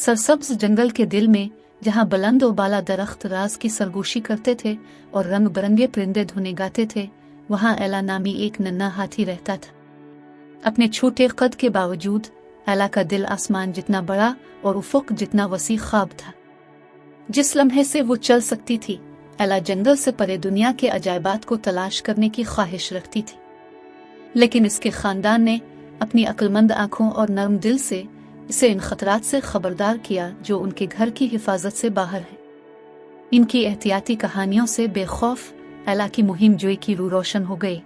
सरसब्ज जंगल के दिल में, जहाँ बुलंद और बाला दरख्त राज की सरगोशी करते थे और रंग बिरंगे परिंदे धुने गाते थे, वहाँ एला नामी एक नन्हा हाथी रहता था। अपने छोटे कद के बावजूद एला का दिल आसमान जितना बड़ा और उफुक जितना वसी ख्वाब था। जिस लम्हे से वो चल सकती थी, एला जंगल से परे दुनिया के अजायबात को तलाश करने की ख्वाहिश रखती थी। लेकिन इसके खानदान ने अपनी अक्लमंद आंखों और नरम दिल से इसे इन खतरात से खबरदार किया जो उनके घर की हिफाजत से बाहर है। इनकी एहतियाती कहानियों से बेखौफ एला की मुहिम जोई की रूह रोशन हो गई।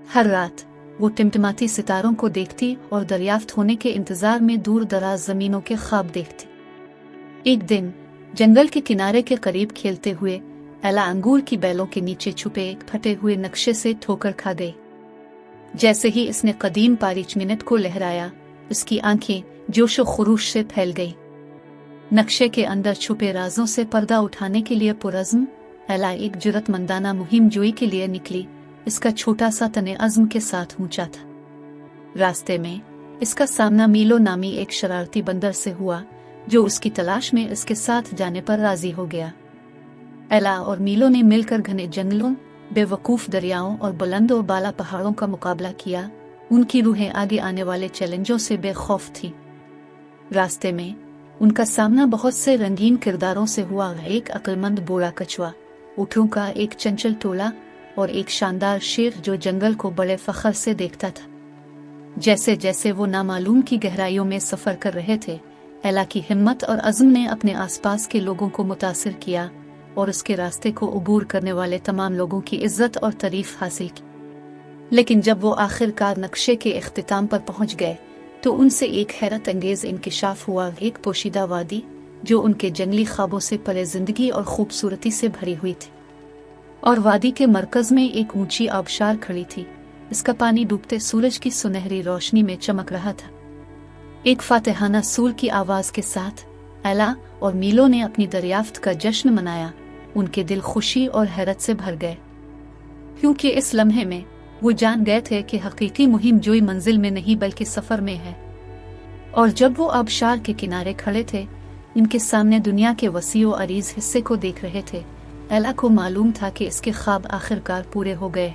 हर रात वो टिमटिमाती सितारों को देखती और दरियाफ्त होने के इंतजार में दूर दराज जमीनों के ख्वाब देखती। एक दिन जंगल के किनारे के करीब खेलते हुए एला अंगूर की बेलों के नीचे छुपे एक फटे हुए नक्शे से ठोकर खा गई। जैसे ही इसने कदीम पारिचमिनट को लहराया, उसकी आंखें जोशो खरूश से फैल गई। नक्शे के अंदर छुपे राजों से पर्दा उठाने के लिए पुरज़्म एला एक जुर्रतमंदाना मुहिम जोई के लिए निकली। इसका छोटा सा तने अज़्म के साथ ऊंचा था। रास्ते में इसका सामना मीलो नामी एक शरारती बंदर से हुआ, जो उसकी तलाश में इसके साथ जाने पर राजी हो गया। एला और मीलो ने मिलकर घने जंगलों, बेवकूफ दरियाओं और बुलंद और बाला पहाड़ों का मुकाबला किया। उनकी रूहें आगे आने वाले चैलेंजों से बेखौफ थी। रास्ते में उनका सामना बहुत से रंगीन किरदारों से हुआ। एक अक्लमंद बूढ़ा कछुआ, ऊँटों का एक चंचल टोला और एक शानदार शेर जो जंगल को बड़े फख्र से देखता था। जैसे जैसे वो नामालूम की गहराइयों में सफर कर रहे थे, एला की हिम्मत और अज़्म ने अपने आसपास के लोगों को मुतासिर किया और उसके रास्ते को उबूर करने वाले तमाम लोगों की इज्जत और तारीफ हासिल की। लेकिन जब वो आखिरकार नक्शे के इख्तिताम पर पहुंच गए, तो उनसे एक हैरत अंगेज इंकिशाफ हुआ। एक पोशीदा वादी जो उनके जंगली ख्वाबों से परे जिंदगी और खूबसूरती से भरी हुई थी, और वादी के मरकज में एक ऊंची आबशार खड़ी थी। इसका पानी डूबते सूरज की सुनहरी रोशनी में चमक रहा था। एक फातिहाना सूर की आवाज के साथ एला और मीलो ने अपनी दरियाफ्त का जश्न मनाया। उनके दिल खुशी और हैरत से भर गए, क्योंकि इस लम्हे में वो जान गए थे कि हकीकी मुहिम जोई मंजिल में नहीं बल्कि सफर में है। और जब वो आबशार के किनारे खड़े थे, इनके सामने दुनिया के वसी और अरीज हिस्से को देख रहे थे, एला को मालूम था कि इसके ख्वाब आखिरकार पूरे हो गए।